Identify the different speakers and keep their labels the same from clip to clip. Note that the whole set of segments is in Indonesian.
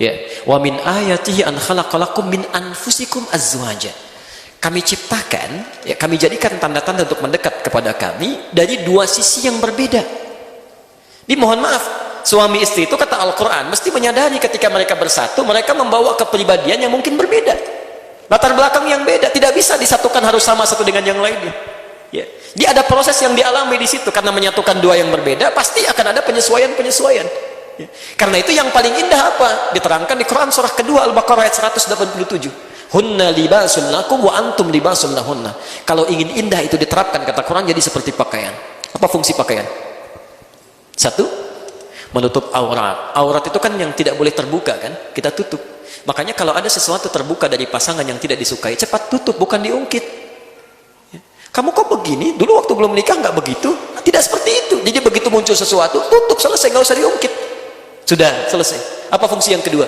Speaker 1: Ya, wa min ayatihi an khalaqalakum min anfusikum azwaja. Kami ciptakan, ya, kami jadikan tanda-tanda untuk mendekat kepada kami dari dua sisi yang berbeda. Mohon maaf, suami istri itu kata Al-Quran mesti menyadari ketika mereka bersatu, mereka membawa kepribadian yang mungkin berbeda, latar belakang yang beda, tidak bisa disatukan harus sama satu dengan yang lainnya. Ya. Dia ada proses yang dialami di situ karena menyatukan dua yang berbeda, pasti akan ada penyesuaian-penyesuaian. Ya. Karena itu yang paling indah apa? Diterangkan di Quran surah kedua Al-Baqarah ayat 187. Hunna libasun lakum wa antum libasun lahunna. Kalau ingin indah itu diterapkan kata Quran jadi seperti pakaian. Apa fungsi pakaian? Satu, menutup aurat. Aurat itu kan yang tidak boleh terbuka kan? Kita tutup. Makanya kalau ada sesuatu terbuka dari pasangan yang tidak disukai, cepat tutup, bukan diungkit. Ya. Kamu kok begini? Dulu waktu belum menikah nggak begitu? Tidak seperti itu. Jadi begitu muncul sesuatu, tutup, selesai, nggak usah diungkit. Sudah, selesai. Apa fungsi yang kedua?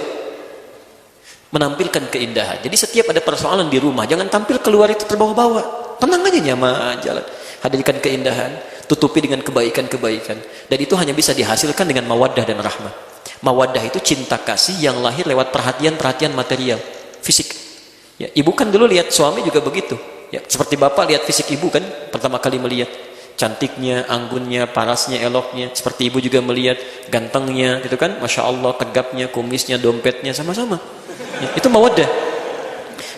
Speaker 1: Menampilkan keindahan. Jadi setiap ada persoalan di rumah, jangan tampil keluar itu terbawa-bawa. Tenang aja, nyaman jalan. Hadirkan keindahan, tutupi dengan kebaikan-kebaikan. Dan itu hanya bisa dihasilkan dengan mawaddah dan rahmah. Mawaddah itu cinta kasih yang lahir lewat perhatian-perhatian material, fisik. Ya, ibu kan dulu lihat suami juga begitu. Ya, seperti bapak lihat fisik ibu kan, pertama kali melihat cantiknya, anggunnya, parasnya, eloknya. Seperti ibu juga melihat gantengnya, gitu kan, masya Allah, tegapnya, kumisnya, dompetnya, sama-sama. Ya, itu mawaddah.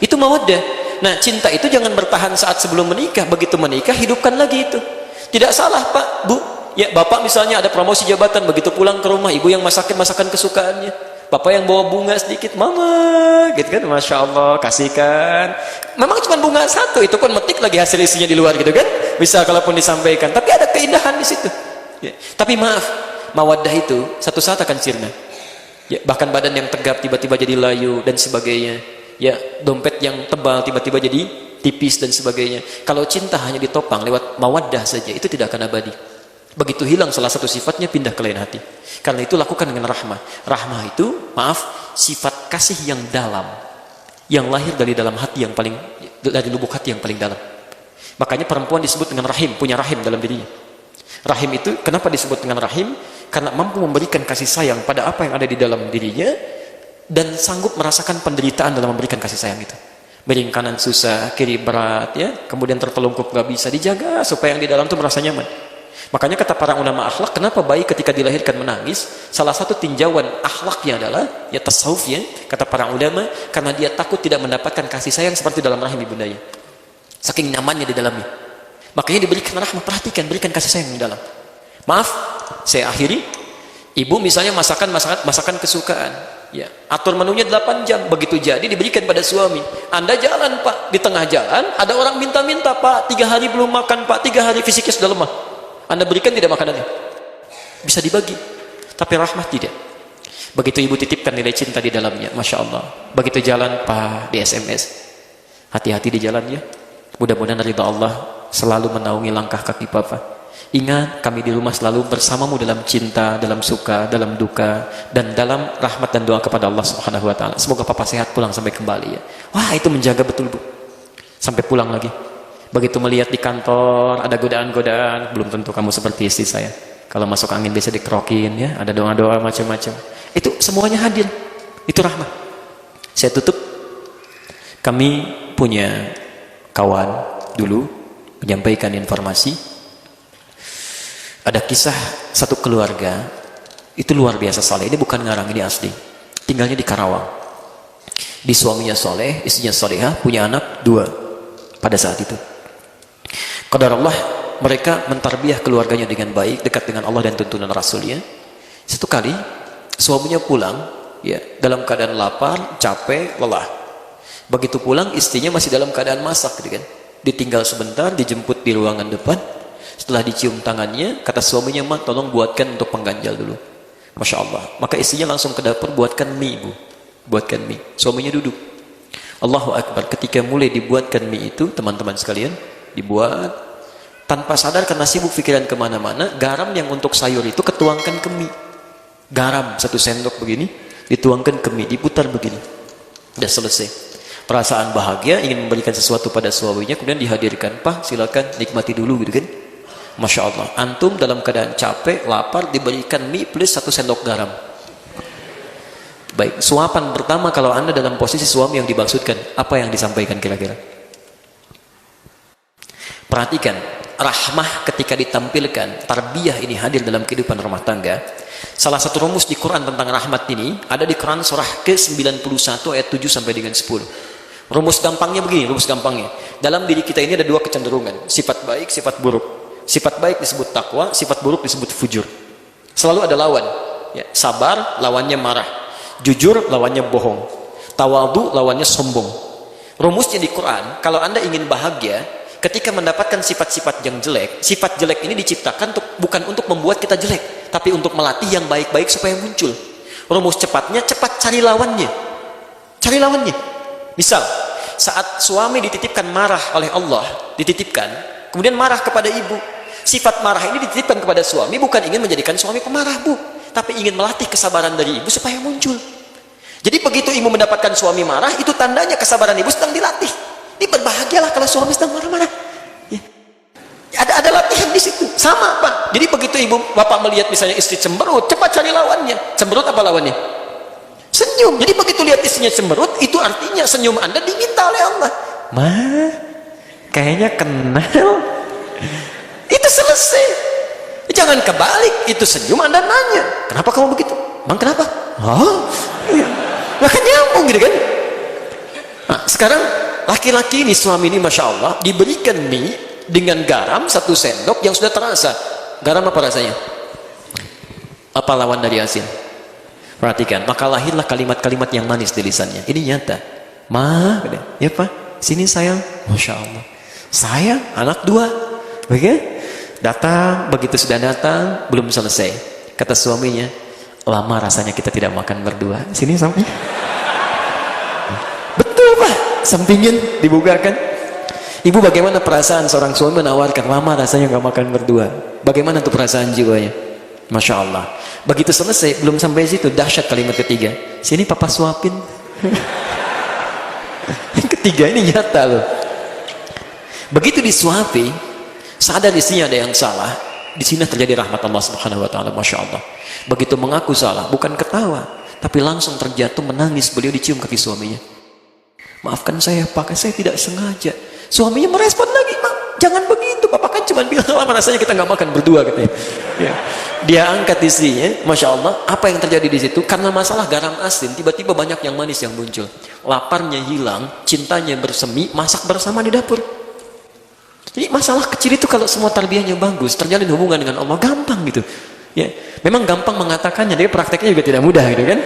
Speaker 1: Itu mawaddah. Nah, cinta itu jangan bertahan saat sebelum menikah. Begitu menikah, hidupkan lagi itu. Tidak salah, Pak, Bu. Ya, bapak misalnya ada promosi jabatan, begitu pulang ke rumah, ibu yang masakin masakan kesukaannya. Bapak yang bawa bunga sedikit, mama, gitu kan, masya Allah, kasihkan. Memang cuma bunga satu, itu pun metik lagi hasil isinya di luar, gitu kan. Bisa kalaupun disampaikan, tapi ada keindahan di situ. Ya. Tapi maaf, mawaddah itu satu saat akan sirna. Ya, bahkan badan yang tegap tiba-tiba jadi layu dan sebagainya. Ya, dompet yang tebal tiba-tiba jadi tipis dan sebagainya. Kalau cinta hanya ditopang lewat mawaddah saja, itu tidak akan abadi. Begitu hilang salah satu sifatnya, pindah ke lain hati. Karena itu lakukan dengan rahmah. Rahmah itu, maaf, sifat kasih yang dalam, yang lahir dari dalam hati yang paling, dari lubuk hati yang paling dalam. Makanya perempuan disebut dengan rahim, punya rahim dalam dirinya. Rahim itu kenapa disebut dengan rahim? Karena mampu memberikan kasih sayang pada apa yang ada di dalam dirinya dan sanggup merasakan penderitaan dalam memberikan kasih sayang itu. Miring kanan susah, kiri berat, ya, kemudian terpelungkup nggak bisa, dijaga supaya yang di dalam itu merasa nyaman. Makanya kata para ulama akhlak, kenapa bayi ketika dilahirkan menangis? Salah satu tinjauan akhlaknya adalah ya tasawuf, ya, kata para ulama, karena dia takut tidak mendapatkan kasih sayang seperti dalam rahim ibundanya. Saking nyamannya di dalamnya. Makanya diberikan rahmah, perhatikan, berikan kasih sayang di dalam. Maaf, saya akhiri. Ibu misalnya masakan kesukaan, ya, atur menunya 8 jam, begitu jadi diberikan pada suami. Anda jalan, Pak, di tengah jalan ada orang minta-minta, Pak, 3 hari belum makan, Pak, 3 hari fisiknya sudah lemah. Anda berikan tidak makanannya? Bisa dibagi. Tapi rahmah tidak. Begitu ibu titipkan nilai cinta di dalamnya, masya Allah. Begitu jalan, Pak, di SMS, hati-hati di jalannya. Mudah-mudahan ridha Allah selalu menaungi langkah kaki Papa. Ingat, kami di rumah selalu bersamamu dalam cinta, dalam suka, dalam duka, dan dalam rahmat dan doa kepada Allah Subhanahu wa Ta'ala. Semoga Papa sehat pulang sampai kembali, ya. Wah, itu menjaga betul, Bu. Sampai pulang lagi. Begitu melihat di kantor ada godaan-godaan, belum tentu kamu seperti istri saya. Kalau masuk angin biasa dikerokin, ya, ada doa-doa macam-macam. Itu semuanya hadir. Itu rahmat. Saya tutup. Kami punya kawan dulu menyampaikan informasi. Ada kisah satu keluarga itu luar biasa saleh. Ini bukan ngarang, ini asli. Tinggalnya di Karawang. Di suaminya soleh, istrinya solehah, punya anak 2 pada saat itu. Qadarullah, mereka mentarbiyah keluarganya dengan baik, dekat dengan Allah dan tuntunan Rasulnya. Satu kali suaminya pulang, ya, dalam keadaan lapar, capek, lelah. Begitu pulang, istrinya masih dalam keadaan masak, gitu kan. Ditinggal sebentar, dijemput di ruangan depan. Setelah dicium tangannya, kata suaminya, "Ma, tolong buatkan untuk pengganjal dulu." Masya Allah. Maka istrinya langsung ke dapur, buatkan mie, Bu. Buatkan mie. Suaminya duduk. Allahu Akbar. Ketika mulai dibuatkan mie itu, teman-teman sekalian, dibuat, tanpa sadar karena sibuk pikiran kemana-mana, garam yang untuk sayur itu ketuangkan ke mie. Garam 1 sendok begini, dituangkan ke mie, diputar begini. Udah selesai. Perasaan bahagia, ingin memberikan sesuatu pada suaminya, kemudian dihadirkan, "Pak, silakan nikmati dulu," gitu kan. Masya Allah, antum dalam keadaan capek, lapar, diberikan mie plus 1 sendok garam. Baik, suapan pertama kalau Anda dalam posisi suami yang dimaksudkan, apa yang disampaikan kira-kira? Perhatikan, rahmah ketika ditampilkan, tarbiyah ini hadir dalam kehidupan rumah tangga. Salah satu rumus di Quran tentang rahmat ini ada di Quran surah ke-91 ayat 7 sampai dengan 10. Rumus gampangnya begini, rumus gampangnya. Dalam diri kita ini ada dua kecenderungan, sifat baik, sifat buruk. Sifat baik disebut takwa, sifat buruk disebut fujur. Selalu ada lawan. Ya, sabar lawannya marah. Jujur lawannya bohong. Tawadhu lawannya sombong. Rumusnya di Quran, kalau Anda ingin bahagia, ketika mendapatkan sifat-sifat yang jelek, sifat jelek ini diciptakan bukan untuk membuat kita jelek, tapi untuk melatih yang baik-baik supaya muncul. Rumus cepatnya, cepat cari lawannya. Cari lawannya. Misal, saat suami dititipkan marah oleh Allah, dititipkan, kemudian marah kepada ibu. Sifat marah ini dititipkan kepada suami bukan ingin menjadikan suami pemarah, Bu, tapi ingin melatih kesabaran dari ibu supaya muncul. Jadi begitu ibu mendapatkan suami marah, itu tandanya kesabaran ibu sedang dilatih. Ini berbahagialah kalau suami sedang marah-marah. Ya. Ada latihan di situ. Sama, Pak. Jadi begitu ibu bapak melihat misalnya istri cemberut, cepat cari lawannya. Cemberut apa lawannya? Senyum. Jadi begitu lihat istrinya cemberut, itu artinya senyum Anda diminta oleh Allah. Ma, kayaknya kenal. Itu selesai. Jangan kebalik, itu senyum Anda nanya, kenapa kamu begitu? Bang, kenapa? Oh, iya. Bahkan nyambung gitu kan. Nah, sekarang laki-laki ini, suami ini Masya Allah diberikan mie dengan garam 1 sendok yang sudah terasa. Garam apa rasanya? Apa lawan dari asin? Perhatikan, maka lahirlah kalimat-kalimat yang manis di lisannya. Ini nyata. Ma, ya Pak, sini sayang. Masya Allah. Sayang, anak 2. Oke? Datang, begitu sudah datang, belum selesai. Kata suaminya, lama rasanya kita tidak makan berdua. Sini sampai. Betul Pak, sampingin, dibukakan. Ibu, bagaimana perasaan seorang suami menawarkan, lama rasanya nggak makan berdua? Bagaimana tuh perasaan jiwanya? Masya Allah. Begitu selesai, belum sampai situ, dahsyat kalimat ketiga. Sini papa suapin. Yang ketiga ini nyata loh. Begitu disuapi, sadar di sini ada yang salah. Di sini terjadi rahmat Allah Subhanahu wa taala, Masya Allah. Begitu mengaku salah, bukan ketawa, tapi langsung terjatuh menangis. Beliau dicium kaki suaminya. Maafkan saya, Pak, saya tidak sengaja. Suaminya merespon lagi, Mak, jangan begitu, Bapak kan cuma bilang lama rasanya kita nggak makan berdua katanya. Ya. Dia angkat istrinya, Masya Allah. Apa yang terjadi di situ? Karena masalah garam asin, tiba-tiba banyak yang manis yang muncul. Laparnya hilang, cintanya bersemi, masak bersama di dapur. Jadi masalah kecil itu kalau semua tarbiyahnya bagus, terjalin hubungan dengan Allah, gampang gitu. Ya, memang gampang mengatakannya, tapi prakteknya juga tidak mudah gitu kan.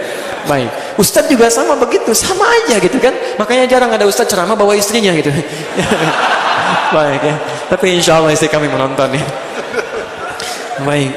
Speaker 1: Baik, Ustadz juga sama begitu, sama aja gitu kan. Makanya jarang ada Ustadz ceramah bawa istrinya gitu. Baik ya, tapi insya Allah istri kami menonton ya. Baik.